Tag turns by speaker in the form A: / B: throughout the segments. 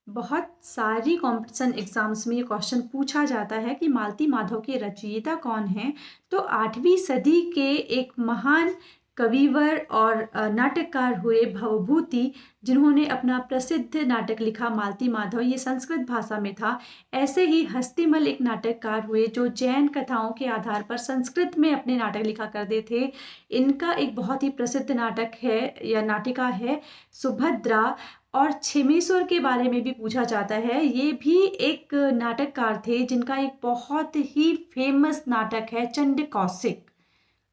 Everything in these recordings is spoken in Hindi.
A: बहुत सारी कॉम्पिटिशन एग्जाम्स में ये क्वेश्चन पूछा जाता है कि मालती माधव के रचयिता कौन हैं। तो 8वीं सदी के एक महान कविवर और नाटककार हुए भवभूति, जिन्होंने अपना प्रसिद्ध नाटक लिखा मालती माधव, ये संस्कृत भाषा में था। ऐसे ही हस्तिमल एक नाटककार हुए जो जैन कथाओं के आधार पर संस्कृत में अपने नाटक लिखा करते थे। इनका एक बहुत ही प्रसिद्ध नाटक है या नाटिका है सुभद्रा। और छिमेश्वर के बारे में भी पूछा जाता है। ये भी एक नाटककार थे जिनका एक बहुत ही फेमस नाटक है चंड कौशिक।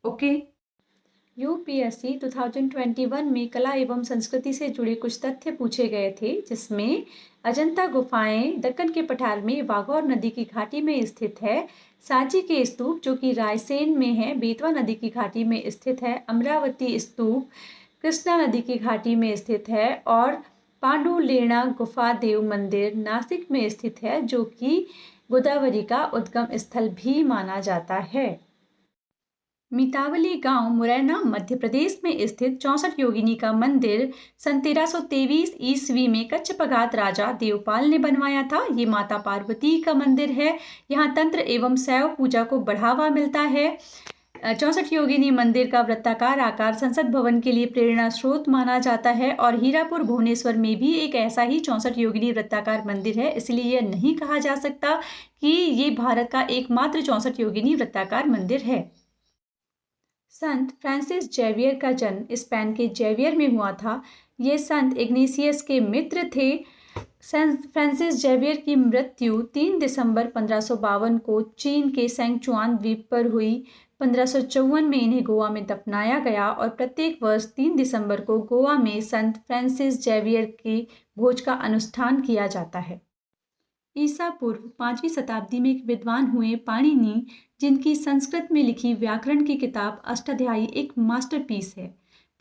A: ओके। यूपीएससी 2021 में कला एवं संस्कृति से जुड़े कुछ तथ्य पूछे गए थे, जिसमें अजंता गुफाएं दक्कन के पठार में वाघौर नदी की घाटी में स्थित है। सांची के स्तूप जो कि रायसेन में है, बेतवा नदी की घाटी में स्थित है। अमरावती स्तूप कृष्णा नदी की घाटी में स्थित है। और पांडुलेणा गुफा देव मंदिर नासिक में स्थित है, जो कि गोदावरी का उद्गम स्थल भी माना जाता है। मितावली गांव मुरैना मध्य प्रदेश में स्थित 64 योगिनी का मंदिर सन 1323 ईस्वी में कच्छ पगात राजा देवपाल ने बनवाया था। ये माता पार्वती का मंदिर है। यहाँ तंत्र एवं शैव पूजा को बढ़ावा मिलता है। 64 योगिनी मंदिर का वृत्ताकार आकार संसद भवन के लिए प्रेरणा स्रोत माना जाता है। और हीरापुर भुवनेश्वर में भी एक ऐसा ही 64 योगिनी वृत्ताकार मंदिर है, इसलिए यह नहीं कहा जा सकता कि ये भारत का एकमात्र 64 योगिनी वृत्ताकार मंदिर है। संत फ्रांसिस जेवियर का जन्म स्पेन के जेवियर में हुआ था। ये संत इग्नेशियस के मित्र थे। सेंट फ्रांसिस जेवियर की मृत्यु 3 दिसंबर 1552 को चीन के सेंगचुआन द्वीप पर हुई। 1554 में इन्हें गोवा में दफनाया गया और प्रत्येक वर्ष 3 दिसंबर को गोवा में संत फ्रांसिस जेवियर की भोज का अनुष्ठान किया जाता है। ईसा पूर्व 5वीं शताब्दी में एक विद्वान हुए पाणिनि, जिनकी संस्कृत में लिखी व्याकरण की किताब अष्टाध्यायी एक मास्टरपीस है।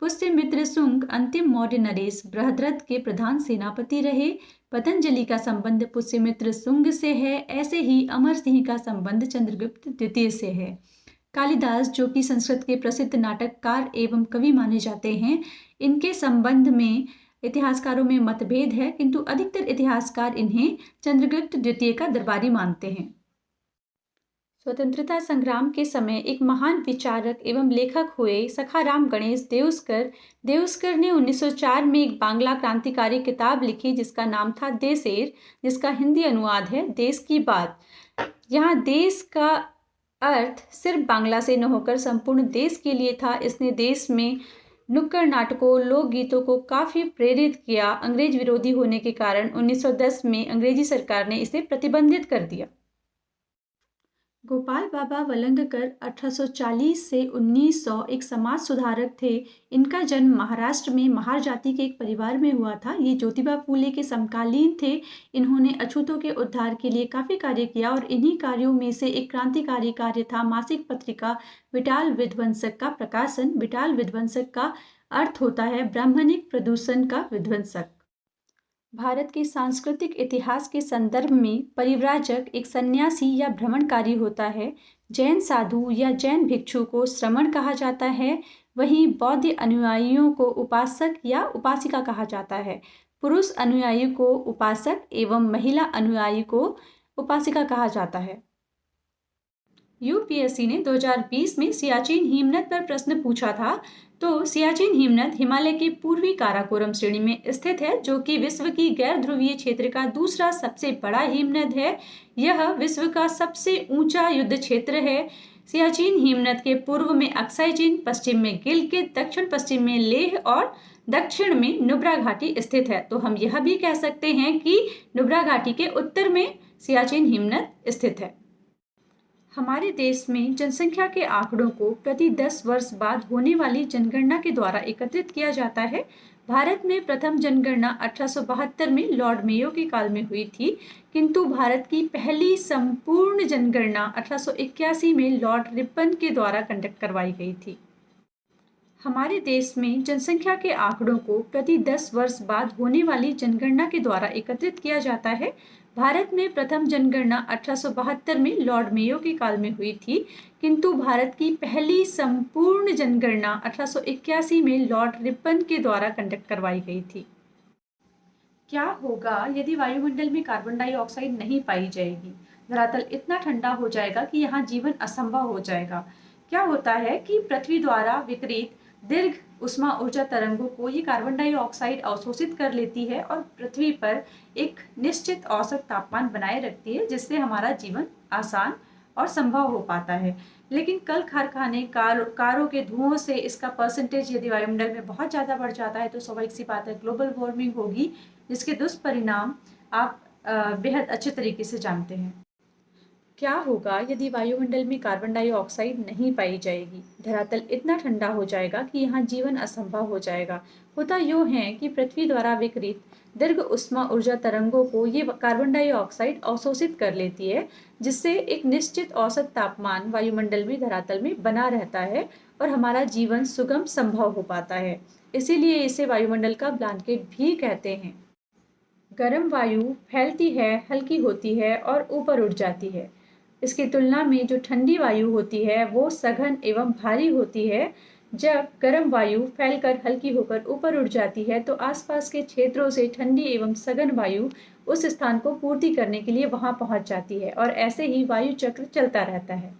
A: पुष्यमित्र शुंग अंतिम मौर्य नरेश बृहद्रथ के प्रधान सेनापति रहे। पतंजलि का संबंध पुष्यमित्र शुंग से है। ऐसे ही अमर सिंह का संबंध चंद्रगुप्त द्वितीय से है। कालिदास, जो कि संस्कृत के प्रसिद्ध नाटककार एवं कवि माने जाते हैं, इनके संबंध में इतिहासकारों में मतभेद है, किंतु अधिकतर इतिहासकार इन्हें चंद्रगुप्त द्वितीय का दरबारी मानते हैं। स्वतंत्रता संग्राम के समय एक महान विचारक एवं लेखक हुए सखाराम गणेश देउस्कर। देउस्कर ने 1904 में एक बांग्ला क्रांतिकारी किताब लिखी जिसका नाम था देशेर, जिसका हिंदी अनुवाद है देश की बात। यहाँ देश का अर्थ सिर्फ बांग्ला से न होकर संपूर्ण देश के लिए था। इसने देश में नुक्कड़ नाटकों, लोकगीतों को काफ़ी प्रेरित किया। अंग्रेज विरोधी होने के कारण 1910 में अंग्रेजी सरकार ने इसे प्रतिबंधित कर दिया। गोपाल बाबा वलंगकर 1840 से 1900 एक समाज सुधारक थे। इनका जन्म महाराष्ट्र में महार जाति के एक परिवार में हुआ था। ये ज्योतिबा फूले के समकालीन थे। इन्होंने अछूतों के उद्धार के लिए काफ़ी कार्य किया और इन्हीं कार्यों में से एक क्रांतिकारी कार्य था मासिक पत्रिका विटाल विध्वंसक का प्रकाशन। विटाल विध्वंसक का अर्थ होता है ब्राह्मणिक प्रदूषण का विध्वंसक। भारत के सांस्कृतिक इतिहास के संदर्भ में परिव्राजक एक सन्यासी या भ्रमणकारी होता है। जैन साधु या जैन भिक्षु को श्रमण कहा जाता है। वहीं बौद्ध अनुयायियों को उपासक या उपासिका कहा जाता है। पुरुष अनुयायी को उपासक एवं महिला अनुयायी को उपासिका कहा जाता है। यूपीएससी ने 2020 में सियाचिन हिमनद पर प्रश्न पूछा था। तो सियाचिन हिमनद हिमालय की पूर्वी काराकोरम श्रेणी में स्थित है, जो कि विश्व की गैर ध्रुवीय क्षेत्र का दूसरा सबसे बड़ा हिमनद है। यह विश्व का सबसे ऊंचा युद्ध क्षेत्र है। सियाचिन हिमनद के पूर्व में अक्साई चीन, पश्चिम में गिलगित, दक्षिण पश्चिम में लेह और दक्षिण में नुब्रा घाटी स्थित है। तो हम यह भी कह सकते हैं कि नुब्रा घाटी के उत्तर में सियाचिन हिमनद स्थित है। हमारे देश में जनसंख्या के आंकड़ों को प्रति 10 वर्ष बाद होने वाली जनगणना के द्वारा एकत्रित किया जाता है। भारत में प्रथम जनगणना 1872 में लॉर्ड मेयो के काल में हुई थी, किंतु भारत की पहली संपूर्ण जनगणना 1881 में लॉर्ड रिपन के द्वारा कंडक्ट करवाई गई थी। हमारे देश में जनसंख्या के आंकड़ों को प्रति 10 वर्ष बाद होने वाली जनगणना के द्वारा एकत्रित किया जाता है। भारत में प्रथम जनगणना 1872 में लॉर्ड मेयो के काल में हुई थी, किंतु भारत की पहली संपूर्ण जनगणना 1881 में लॉर्ड रिपन के द्वारा कंडक्ट करवाई गई थी। क्या होगा यदि वायुमंडल में कार्बन डाइऑक्साइड नहीं पाई जाएगी? धरातल इतना ठंडा हो जाएगा कि यहाँ जीवन असंभव हो जाएगा। क्या होता है कि पृथ्वी द्वारा विकिरित दीर्घ उष्मा ऊर्जा तरंगों को ये कार्बन डाइऑक्साइड अवशोषित कर लेती है और पृथ्वी पर एक निश्चित औसत तापमान बनाए रखती है, जिससे हमारा जीवन आसान और संभव हो पाता है। लेकिन कल कारखाने कारों के धुओं से इसका परसेंटेज यदि वायुमंडल में बहुत ज़्यादा बढ़ जाता है तो स्वाभाविक सी बात है ग्लोबल वार्मिंग होगी, जिसके दुष्परिणाम आप बेहद अच्छे तरीके से जानते हैं। क्या होगा यदि वायुमंडल में कार्बन डाइऑक्साइड नहीं पाई जाएगी? धरातल इतना ठंडा हो जाएगा कि यहाँ जीवन असंभव हो जाएगा। होता यूँ है कि पृथ्वी द्वारा विकिरित दीर्घ उष्मा ऊर्जा तरंगों को ये कार्बन डाइऑक्साइड अवशोषित कर लेती है, जिससे एक निश्चित औसत तापमान वायुमंडल में धरातल में बना रहता है और हमारा जीवन सुगम संभव हो पाता है। इसीलिए इसे वायुमंडल का ब्लैंकेट भी कहते हैं। गर्म वायु फैलती है, हल्की होती है और ऊपर उड़ जाती है। इसकी तुलना में जो ठंडी वायु होती है वो सघन एवं भारी होती है। जब गर्म वायु फैलकर हल्की होकर ऊपर उड़ जाती है तो आसपास के क्षेत्रों से ठंडी एवं सघन वायु उस स्थान को पूर्ति करने के लिए वहां पहुंच जाती है और ऐसे ही वायु चक्र चलता रहता है।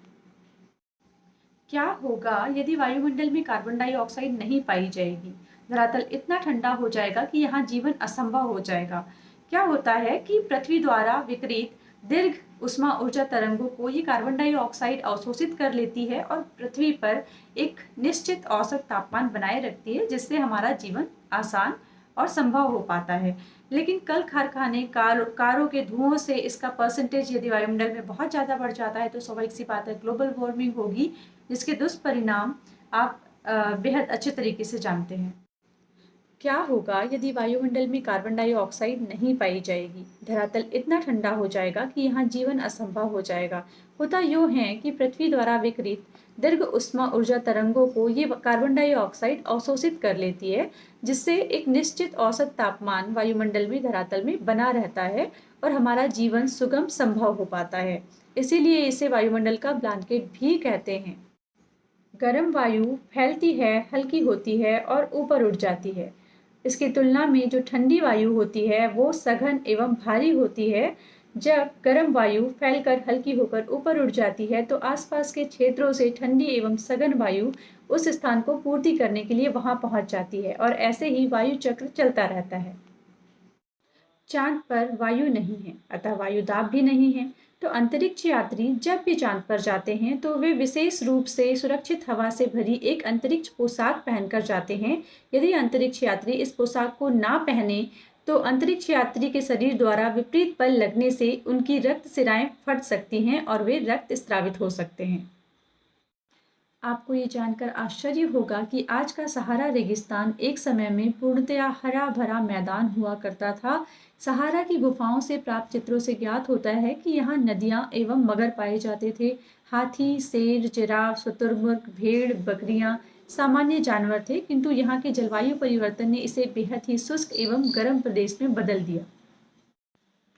A: क्या होगा यदि वायुमंडल में कार्बन डाइऑक्साइड नहीं पाई जाएगी? धरातल इतना ठंडा हो जाएगा कि यहाँ जीवन असंभव हो जाएगा। क्या होता है कि पृथ्वी द्वारा विकिरित दीर्घ उष्मा ऊर्जा तरंगों को ये कार्बन डाइऑक्साइड अवशोषित कर लेती है और पृथ्वी पर एक निश्चित औसत तापमान बनाए रखती है, जिससे हमारा जीवन आसान और संभव हो पाता है। लेकिन कल कारखाने कारों के धुओं से इसका परसेंटेज यदि वायुमंडल में बहुत ज़्यादा बढ़ जाता है तो स्वाभाविक सी बात है ग्लोबल वार्मिंग होगी, जिसके दुष्परिणाम आप बेहद अच्छे तरीके से जानते हैं। क्या होगा यदि वायुमंडल में कार्बन डाइऑक्साइड नहीं पाई जाएगी? धरातल इतना ठंडा हो जाएगा कि यहाँ जीवन असंभव हो जाएगा। होता यूँ है कि पृथ्वी द्वारा विकिरित दीर्घ उष्मा ऊर्जा तरंगों को ये कार्बन डाइऑक्साइड अवशोषित कर लेती है, जिससे एक निश्चित औसत तापमान वायुमंडल में धरातल में बना रहता है और हमारा जीवन सुगम संभव हो पाता है। इसीलिए इसे वायुमंडल का ब्लैंकेट भी कहते हैं। गर्म वायु फैलती है, हल्की होती है और ऊपर उड़ जाती है। इसकी तुलना में जो ठंडी वायु होती है वो सघन एवं भारी होती है। जब गर्म वायु फैलकर हल्की होकर ऊपर उड़ जाती है तो आसपास के क्षेत्रों से ठंडी एवं सघन वायु उस स्थान को पूर्ति करने के लिए वहां पहुंच जाती है और ऐसे ही वायु चक्र चलता रहता है। चांद पर वायु नहीं है, अतः वायुदाब भी नहीं है। तो अंतरिक्ष यात्री जब भी चांद पर जाते हैं तो वे विशेष रूप से सुरक्षित हवा से भरी एक अंतरिक्ष पोशाक पहनकर जाते हैं। यदि अंतरिक्ष यात्री इस पोशाक को ना पहने तो अंतरिक्ष यात्री के शरीर द्वारा विपरीत बल लगने से उनकी रक्त सिराएं फट सकती हैं और वे रक्त स्रावित हो सकते हैं। आपको ये जानकर आश्चर्य होगा कि आज का सहारा रेगिस्तान एक समय में पूर्णतया हरा भरा मैदान हुआ करता था। सहारा की गुफाओं से प्राप्त चित्रों से ज्ञात होता है कि यहाँ नदियाँ एवं मगर पाए जाते थे। हाथी, शेर, जिराफ, शुतुरमुर्ग, भेड़, बकरियाँ सामान्य जानवर थे, किंतु यहाँ के जलवायु परिवर्तन ने इसे बेहद ही शुष्क एवं गर्म प्रदेश में बदल दिया।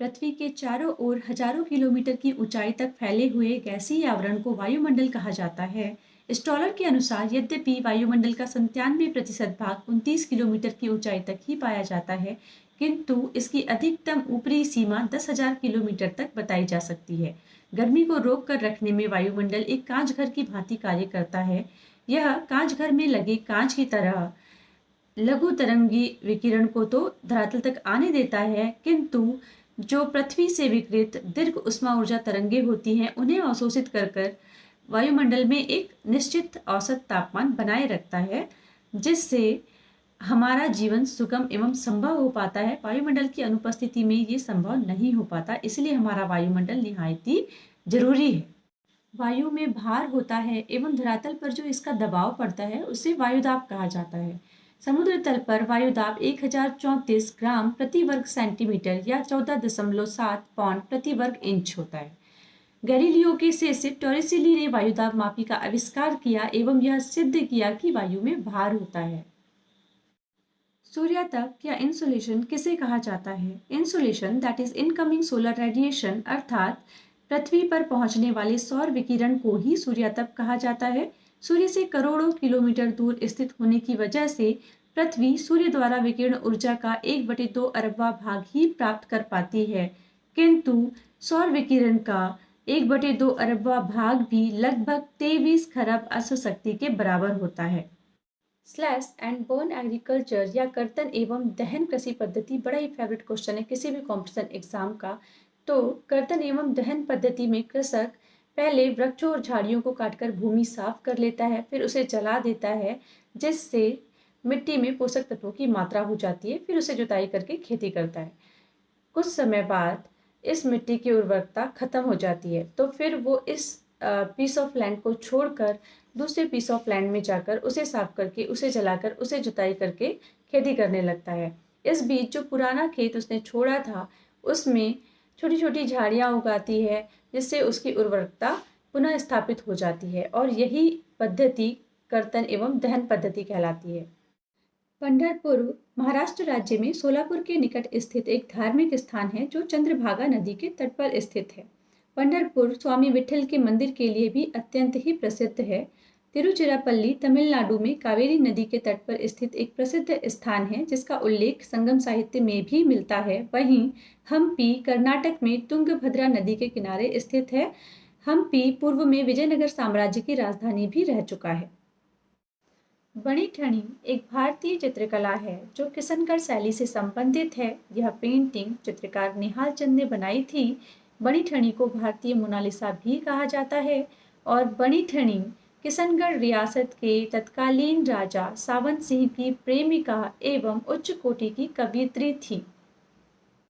A: पृथ्वी के चारों ओर हजारों किलोमीटर की ऊंचाई तक फैले हुए गैसीय आवरण को वायुमंडल कहा जाता है। स्टॉलर के अनुसार यद्यपि वायुमंडल का 97% भाग 29 किलोमीटर की ऊंचाई तक ही पाया जाता है, किंतु इसकी अधिकतम ऊपरी सीमा 10,000 किलोमीटर तक बताई जा सकती है। गर्मी को रोक कर रखने में वायुमंडल एक कांच घर की भांति कार्य करता है। यह कांच घर में लगे कांच की तरह लघु तरंगी विकिरण को तो धरातल तक आने देता है, किंतु जो पृथ्वी से विकिरित दीर्घ उष्मा ऊर्जा तरंगे होती हैं उन्हें अवशोषित कर वायुमंडल में एक निश्चित औसत तापमान बनाए रखता है, जिससे हमारा जीवन सुगम एवं संभव हो पाता है। वायुमंडल की अनुपस्थिति में ये संभव नहीं हो पाता, इसलिए हमारा वायुमंडल निहायत ही जरूरी है। वायु में भार होता है एवं धरातल पर जो इसका दबाव पड़ता है उसे वायुदाब कहा जाता है। समुद्र तल पर वायुदाब 1034 ग्राम प्रति वर्ग सेंटीमीटर या 14.7 पौंड प्रति वर्ग इंच होता है। गैलीलियो के शिष्य टॉरिसेली ने वायुदाब मापी का आविष्कार किया एवं यह सिद्ध किया कि वायु में भार होता है। सूर्यातप या इंसुलेशन किसे कहा जाता है? Insolation that is incoming solar radiation अर्थात पृथ्वी पर पहुंचने वाले सौर विकिरण को ही सूर्यातप कहा जाता है। सूर्य से करोड़ों किलोमीटर दूर स्थित होने की वजह से पृथ्वी सूर्य द्वारा विकिरण ऊर्जा का 1/2 अरबवा भाग ही प्राप्त कर पाती है, किंतु सौर विकिरण का 1/2 अरबवा भाग भी लगभग 23 खरब अश्वशक्ति के बराबर होता है। स्लैश एंड बर्न एग्रीकल्चर या कर्तन एवं दहन कृषि पद्धति बड़ा ही फेवरेट क्वेश्चन है किसी भी कॉम्पिटिशन एग्जाम का। तो कर्तन एवं दहन पद्धति में कृषक पहले वृक्षों और झाड़ियों को काटकर भूमि साफ कर लेता है, फिर उसे जला देता है, जिससे मिट्टी में पोषक तत्वों की मात्रा हो जाती है। फिर उसे जुताई करके खेती करता है। कुछ समय बाद इस मिट्टी की उर्वरकता खत्म हो जाती है, तो फिर वो इस पीस ऑफ लैंड को छोड़कर दूसरे पीस ऑफ लैंड में जाकर उसे साफ करके, उसे जलाकर, उसे जुताई करके खेती करने लगता है। इस बीच जो पुराना खेत उसने छोड़ा था उसमें छोटी छोटी झाड़ियाँ उगाती है, जिससे उसकी उर्वरकता पुनः स्थापित हो जाती है, और यही पद्धति कर्तन एवं दहन पद्धति कहलाती है। पंढरपुर महाराष्ट्र राज्य में सोलापुर के निकट स्थित एक धार्मिक स्थान है जो चंद्रभागा नदी के तट पर स्थित है। पंढरपुर स्वामी विठल के मंदिर के लिए भी अत्यंत ही प्रसिद्ध है। तिरुचिरापल्ली तमिलनाडु में कावेरी नदी के तट पर स्थित एक प्रसिद्ध स्थान है जिसका उल्लेख संगम साहित्य में भी मिलता है। वहीं हम्पी कर्नाटक में तुंगभद्रा नदी के किनारे स्थित है। हम्पी पूर्व में विजयनगर साम्राज्य की राजधानी भी रह चुका है। बणी ठनी एक भारतीय चित्रकला है जो किशनगढ़ शैली से संबंधित है। यह पेंटिंग चित्रकार निहाल चंद ने बनाई थी। बणी ठनी को भारतीय मोनालिसा भी कहा जाता है, और बणी ठनी किशनगढ़ रियासत के तत्कालीन राजा सावंत सिंह की प्रेमिका एवं उच्च कोटि की कवयित्री थी।